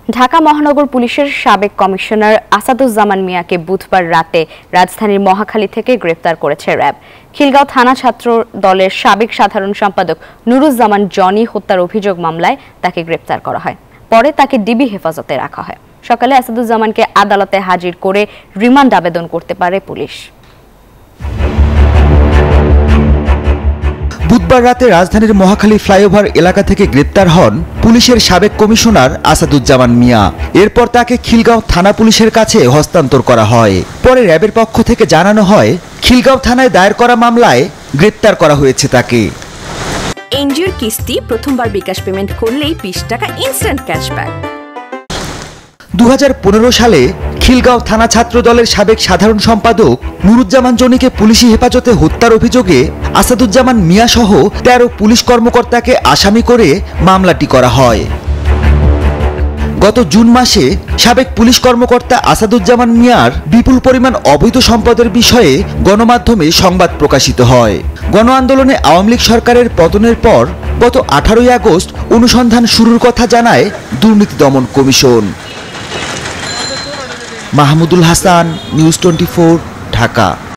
ঢাকা মহানগর পুলিশের সাবেক কমিশনার আসাদুজ্জামান মিয়াকে বুধবার রাতে রাজধানীর মহাখালী থেকে গ্রেফতার করেছে র্যাব। খিলগাঁও থানা ছাত্র দলের সাবেক সাধারণ সম্পাদক নুরুজ্জামান জনি হত্যার অভিযোগ মামলায় তাকে গ্রেফতার করা হয়। পরে তাকে ডিবি হেফাজতে রাখা হয়। সকালে আসাদুজ্জামানকে আদালতে হাজির করে রিমান্ড আবেদন করতে পারে পুলিশ। বুধবার রাতে রাজধানীর মহাখালী ফ্লাইওভার এলাকা থেকে গ্রেপ্তার হন পুলিশের সাবেক কমিশনার আসাদুজ্জামান মিয়া। এরপর তাকে খিলগাঁও থানা পুলিশের কাছে হস্তান্তর করা হয়। পরে র্যাবের পক্ষ থেকে জানানো হয়, খিলগাঁও থানায় দায়ের করা মামলায় গ্রেপ্তার করা হয়েছে তাকে। এনজিওর কিস্তি প্রথমবার বিকাশ পেমেন্ট করলেই 20 টাকা ইনস্ট্যান্ট ক্যাশব্যাক। 2015 সালে খিলগাঁও থানা ছাত্র দলের সাবেক সাধারণ সম্পাদক নুরুজ্জামান জনিকে পুলিশি হেফাজতে হত্যার অভিযোগে আসাদুজ্জামান মিয়া সহ 13 পুলিশ কর্মকর্তাকে আসামি করে মামলাটি করা হয়। গত জুন মাসে সাবেক পুলিশ কর্মকর্তা আসাদুজ্জামান মিয়ার বিপুল পরিমাণ অবৈধ সম্পদের বিষয়ে গণমাধ্যমে সংবাদ প্রকাশিত হয়। গণ আন্দোলনে আওয়ামী লীগ সরকারের পতনের পর গত 18 আগস্ট অনুসন্ধান শুরুর কথা জানায় দুর্নীতি দমন কমিশন। মাহমুদুল হাসান, নিউজ 24, ঢাকা।